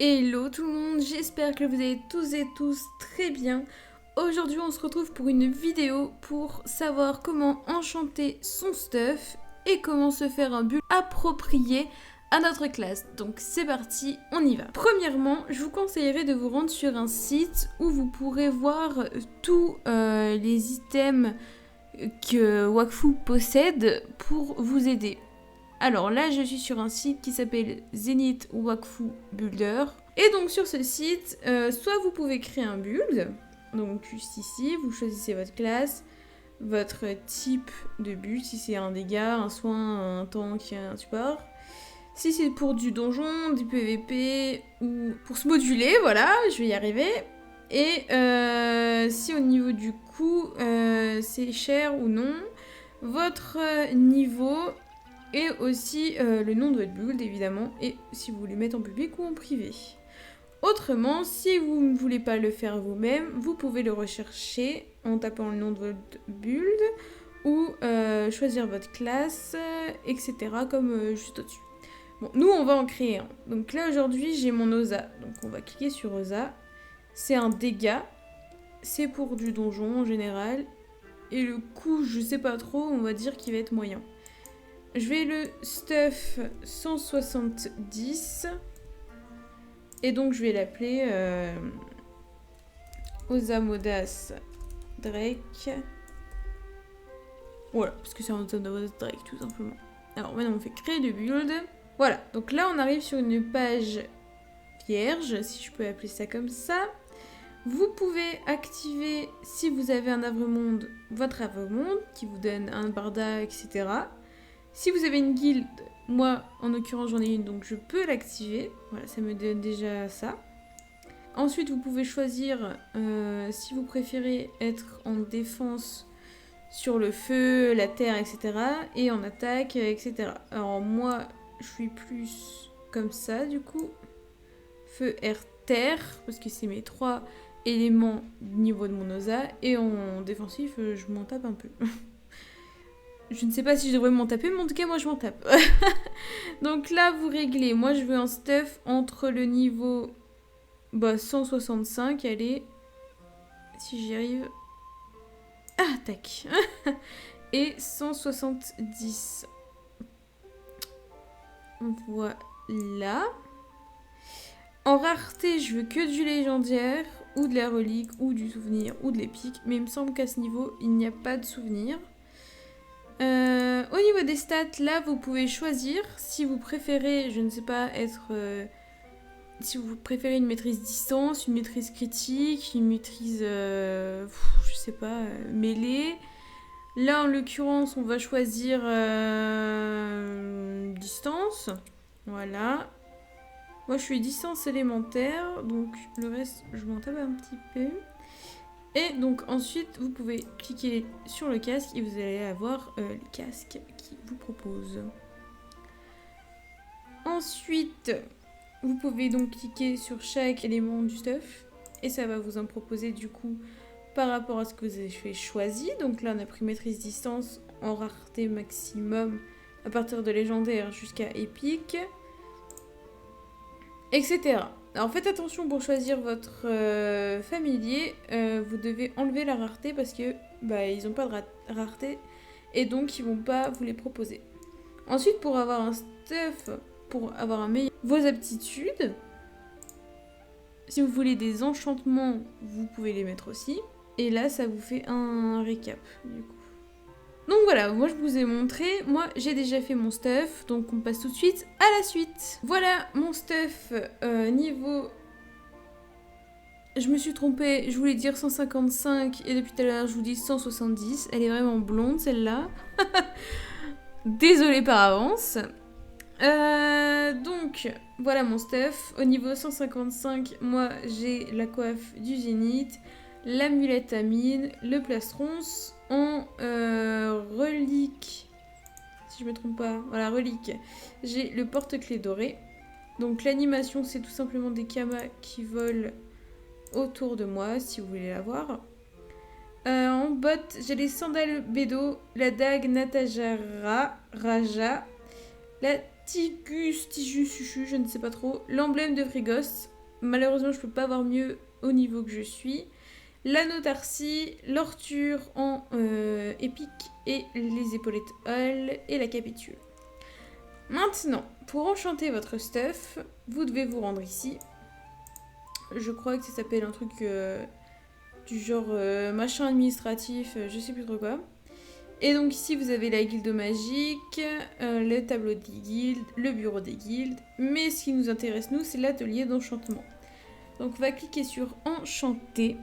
Hello tout le monde, j'espère que vous allez tous et tous très bien. Aujourd'hui on se retrouve pour une vidéo pour savoir comment enchanter son stuff et comment se faire un build approprié à notre classe. Donc c'est parti, on y va. Premièrement, je vous conseillerais de vous rendre sur un site où vous pourrez voir tous les items que Wakfu possède pour vous aider. Alors là, je suis sur un site qui s'appelle Zenith Wakfu Builder. Et donc sur ce site, soit vous pouvez créer un build, donc juste ici, vous choisissez votre classe, votre type de build, si c'est un dégât, un soin, un tank, un support. Si c'est pour du donjon, du PVP ou pour se moduler, voilà, je vais y arriver. Et si au niveau du coût, c'est cher ou non, votre niveau et aussi le nom de votre build évidemment, et si vous voulez mettre en public ou en privé. Autrement, si vous ne voulez pas le faire vous-même, vous pouvez le rechercher en tapant le nom de votre build ou choisir votre classe, etc. comme juste au-dessus. Bon, nous on va en créer un. Donc là aujourd'hui j'ai mon Osa, donc on va cliquer sur Osa. C'est un dégât, c'est pour du donjon en général, et le coût je sais pas trop, on va dire qu'il va être moyen. Je vais le stuff 170 et donc je vais l'appeler Osamodas Drake. Voilà, parce que c'est un Osamodas Drake tout simplement. Alors maintenant on fait créer le build. Voilà, donc là on arrive sur une page vierge, si je peux appeler ça comme ça. Vous pouvez activer, si vous avez un Havremonde, votre Havremonde qui vous donne un barda, etc. Si vous avez une guilde, moi en l'occurrence j'en ai une donc je peux l'activer. Voilà, ça me donne déjà ça. Ensuite vous pouvez choisir si vous préférez être en défense sur le feu, la terre, etc. et en attaque, etc. Alors moi je suis plus comme ça du coup. Feu, air, terre, parce que c'est mes 3 éléments au niveau de mon Osa. Et en défensif, je m'en tape un peu. Je ne sais pas si je devrais m'en taper, mais en tout cas, moi, je m'en tape. Donc là, vous réglez. Moi, je veux un stuff entre le niveau 165, allez. Si j'y arrive. Ah, tac. Et 170. Voilà. En rareté, je veux que du légendaire, ou de la relique, ou du souvenir, ou de l'épique. Mais il me semble qu'à ce niveau, il n'y a pas de souvenir. Au niveau des stats, là, vous pouvez choisir si vous préférez, je ne sais pas, être... si vous préférez une maîtrise distance, une maîtrise critique, une maîtrise, je sais pas, mêlée. Là, en l'occurrence, on va choisir distance. Voilà. Moi, je suis distance élémentaire, donc le reste, je m'en tape un petit peu. Et donc ensuite, vous pouvez cliquer sur le casque et vous allez avoir les casques qui vous proposent. Ensuite, vous pouvez donc cliquer sur chaque élément du stuff et ça va vous en proposer du coup par rapport à ce que vous avez choisi. Donc là, on a pris maîtrise distance en rareté maximum à partir de légendaire jusqu'à épique, etc. Alors faites attention pour choisir votre familier, vous devez enlever la rareté parce que ils n'ont pas de rareté et donc ils vont pas vous les proposer. Ensuite, pour avoir un stuff, pour avoir un meilleur... Vos aptitudes, si vous voulez des enchantements, vous pouvez les mettre aussi. Et là, ça vous fait un récap du coup. Donc voilà, moi je vous ai montré, moi j'ai déjà fait mon stuff, donc on passe tout de suite à la suite. Voilà mon stuff niveau... Je me suis trompée, je voulais dire 155 et depuis tout à l'heure je vous dis 170. Elle est vraiment blonde celle-là. Désolée par avance. Donc voilà mon stuff. Au niveau 155, moi j'ai la coiffe du Zénith, l'amulette à mine, le plastron en relique, si je me trompe pas, voilà relique, j'ai le porte-clés doré. Donc l'animation c'est tout simplement des kamas qui volent autour de moi si vous voulez la voir. En botte j'ai les sandales Bédo, la dague Natajara Raja, la Tigus, je ne sais pas trop. L'emblème de Frigos. Malheureusement, je peux pas avoir mieux au niveau que je suis. L'anneau Tarsi, l'orture en épique et les épaulettes Hall et la capitule. Maintenant, pour enchanter votre stuff, vous devez vous rendre ici. Je crois que ça s'appelle un truc du genre machin administratif, je sais plus trop quoi. Et donc ici, vous avez la guilde magique, le tableau des guildes, le bureau des guildes. Mais ce qui nous intéresse, nous, c'est l'atelier d'enchantement. Donc on va cliquer sur enchanter.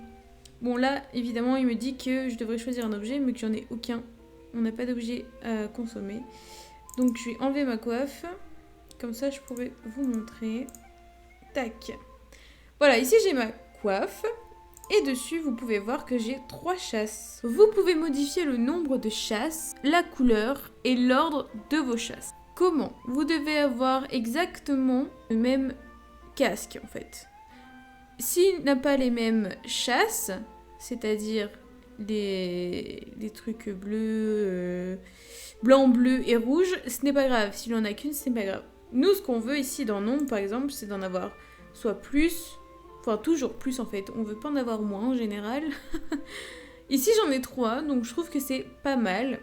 Bon là, évidemment, il me dit que je devrais choisir un objet, mais que j'en ai aucun. On n'a pas d'objet à consommer. Donc je vais enlever ma coiffe. Comme ça, je pourrais vous montrer. Tac. Voilà, ici j'ai ma coiffe. Et dessus, vous pouvez voir que j'ai 3 chasses. Vous pouvez modifier le nombre de chasses, la couleur et l'ordre de vos chasses. Comment? Vous devez avoir exactement le même casque, en fait. S'il n'a pas les mêmes chasses, c'est-à-dire les trucs bleus, blanc, bleu et rouge, ce n'est pas grave. S'il en a qu'une, ce n'est pas grave. Nous, ce qu'on veut ici dans nombre, par exemple, c'est d'en avoir soit plus... Enfin, toujours plus en fait. On veut pas en avoir moins en général. Ici, j'en ai 3, donc je trouve que c'est pas mal.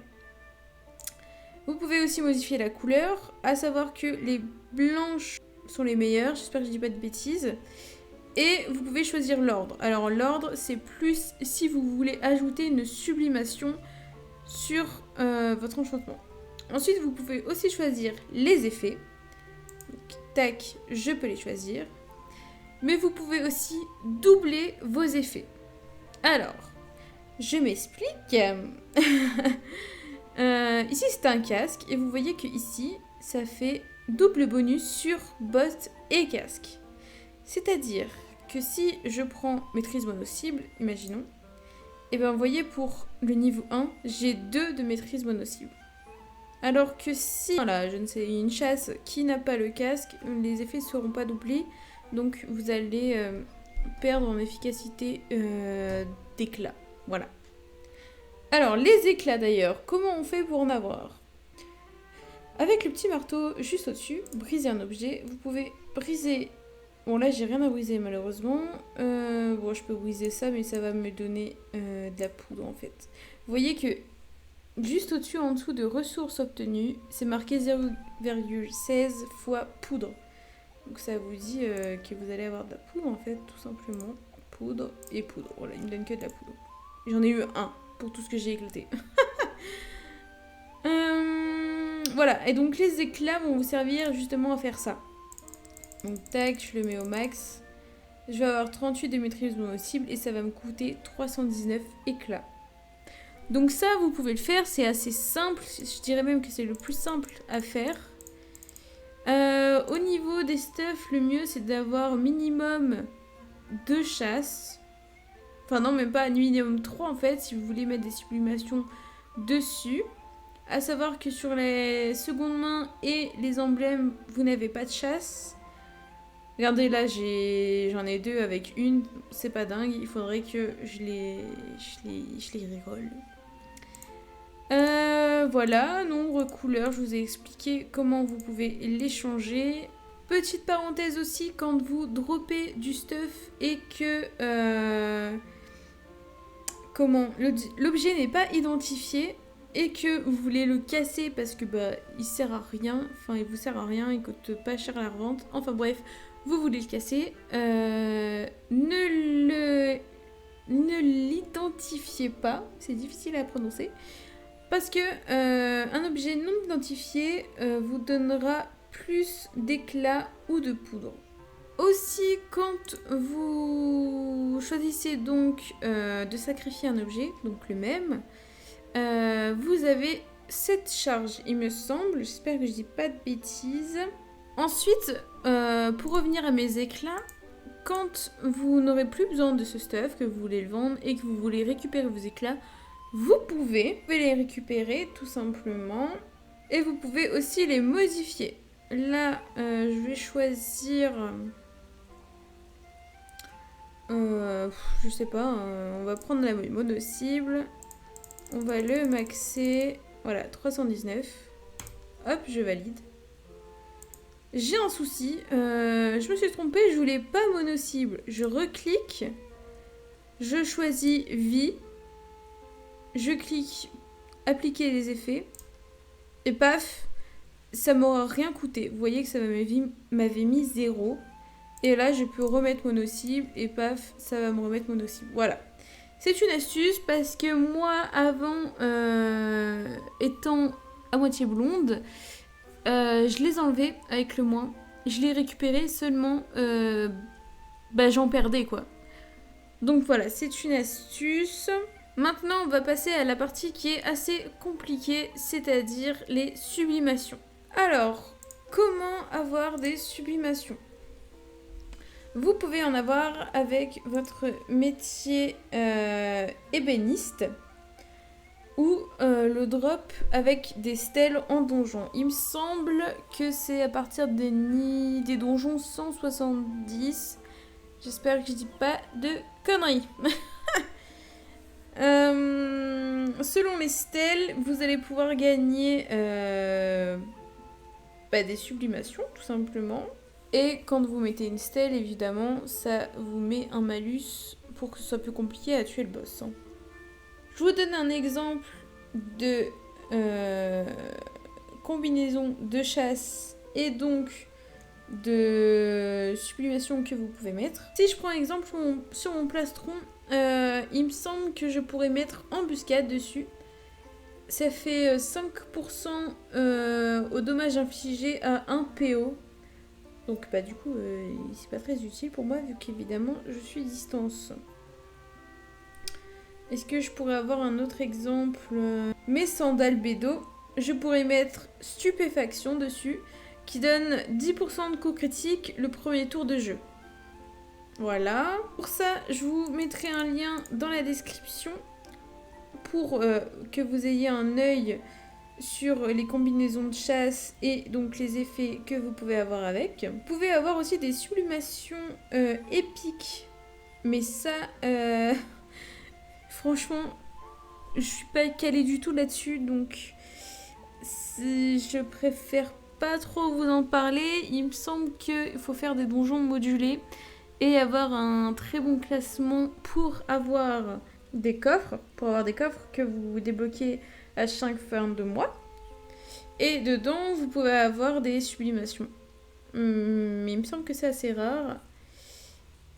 Vous pouvez aussi modifier la couleur, à savoir que les blanches sont les meilleures. J'espère que je dis pas de bêtises. Et vous pouvez choisir l'ordre. Alors, l'ordre, c'est plus si vous voulez ajouter une sublimation sur votre enchantement. Ensuite, vous pouvez aussi choisir les effets. Donc, tac, je peux les choisir. Mais vous pouvez aussi doubler vos effets. Alors, je m'explique. Ici, c'est un casque. Et vous voyez que ici, ça fait double bonus sur bottes et casque. C'est-à-dire que si je prends maîtrise mono-cible, imaginons, et bien vous voyez, pour le niveau 1, j'ai 2 de maîtrise mono-cible. Alors que si, voilà, je ne sais, une chasse qui n'a pas le casque, les effets ne seront pas doublés. Donc vous allez perdre en efficacité d'éclat. Voilà. Alors les éclats d'ailleurs, comment on fait pour en avoir? Avec le petit marteau juste au-dessus, briser un objet. Vous pouvez briser... Bon là j'ai rien à briser malheureusement. Bon je peux briser ça mais ça va me donner de la poudre en fait. Vous voyez que juste au-dessus en dessous de ressources obtenues, c'est marqué 0,16 fois poudre. Donc ça vous dit que vous allez avoir de la poudre en fait, tout simplement. Poudre et poudre. Voilà, il me donne que de la poudre. J'en ai eu un pour tout ce que j'ai éclaté. Voilà, et donc les éclats vont vous servir justement à faire ça. Donc tac, je le mets au max. Je vais avoir 38 de maîtrise mono-cible et ça va me coûter 319 éclats. Donc ça, vous pouvez le faire, c'est assez simple. Je dirais même que c'est le plus simple à faire. Au niveau des stuffs, le mieux c'est d'avoir minimum 2 chasses. Enfin non, même pas, minimum 3 en fait, si vous voulez mettre des sublimations dessus. À savoir que sur les secondes mains et les emblèmes, vous n'avez pas de chasse. Regardez là, j'en ai 2 avec une, c'est pas dingue, il faudrait que je les rigole. Voilà, nombre, couleur, je vous ai expliqué comment vous pouvez les changer. Petite parenthèse aussi, quand vous droppez du stuff et que l'objet n'est pas identifié et que vous voulez le casser parce que il sert à rien, enfin il vous sert à rien, il coûte pas cher à la revente, enfin bref, vous voulez le casser, ne l'identifiez pas, c'est difficile à prononcer. Parce que un objet non identifié vous donnera plus d'éclat ou de poudre. Aussi, quand vous choisissez donc de sacrifier un objet, donc le même, vous avez 7 charges, il me semble. J'espère que je dis pas de bêtises. Ensuite, pour revenir à mes éclats, quand vous n'aurez plus besoin de ce stuff, que vous voulez le vendre et que vous voulez récupérer vos éclats, vous pouvez les récupérer tout simplement et vous pouvez aussi les modifier. Là, je vais choisir... je sais pas, on va prendre la mono cible. On va le maxer. Voilà, 319. Hop, je valide. j'ai un souci. Je me suis trompée, je voulais pas mono-cible. Je reclique. Je choisis vie. Je clique appliquer les effets. Et paf, ça m'aura rien coûté. Vous voyez que ça m'avait mis 0. Et là, je peux remettre mono-cible. Et paf, ça va me remettre mono-cible. Voilà. C'est une astuce parce que moi, avant, étant à moitié blonde, je les enlevais avec le moins. Je les récupérais seulement, j'en perdais quoi. Donc voilà, c'est une astuce. Maintenant, on va passer à la partie qui est assez compliquée, c'est-à-dire les sublimations. Alors, comment avoir des sublimations ? Vous pouvez en avoir avec votre métier ébéniste ou le drop avec des stèles en donjon. Il me semble que c'est à partir des donjons 170. J'espère que je dis pas de conneries. Selon les stèles, vous allez pouvoir gagner des sublimations, tout simplement. Et quand vous mettez une stèle, évidemment, ça vous met un malus pour que ce soit plus compliqué à tuer le boss. Je vous donne un exemple de combinaison de chasse et donc de sublimation que vous pouvez mettre. Si je prends un exemple sur mon plastron, il me semble que je pourrais mettre embuscade dessus. Ça fait 5% au dommage infligé à 1 PO. Donc du coup, c'est pas très utile pour moi vu qu'évidemment je suis distance. Est-ce que je pourrais avoir un autre exemple ? Mes sandales bédo, je pourrais mettre stupéfaction dessus qui donne 10% de coup critique le premier tour de jeu. Voilà. Pour ça, je vous mettrai un lien dans la description pour que vous ayez un œil sur les combinaisons de chasse et donc les effets que vous pouvez avoir avec. Vous pouvez avoir aussi des sublimations épiques. Mais ça, franchement, je suis pas calée du tout là-dessus. Donc, je préfère pas trop vous en parler. Il me semble qu'il faut faire des donjons modulés et avoir un très bon classement pour avoir des coffres. Pour avoir des coffres que vous débloquez à chaque fin de mois. Et dedans, vous pouvez avoir des sublimations. Mais il me semble que c'est assez rare.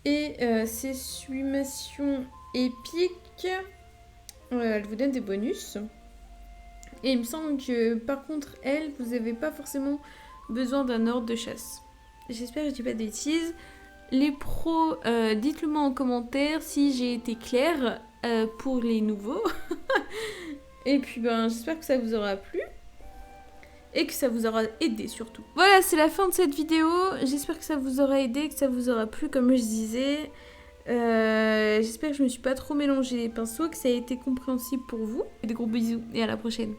Et ces sublimations épiques, elles vous donnent des bonus. Et il me semble que par contre, elles, vous n'avez pas forcément besoin d'un ordre de chasse. J'espère que je dis pas de bêtises. Les pros, dites-le moi en commentaire si j'ai été claire pour les nouveaux. Et puis j'espère que ça vous aura plu. Et que ça vous aura aidé surtout. Voilà, c'est la fin de cette vidéo. J'espère que ça vous aura aidé, que ça vous aura plu comme je disais. J'espère que je me suis pas trop mélangé les pinceaux, que ça a été compréhensible pour vous. Des gros bisous et à la prochaine.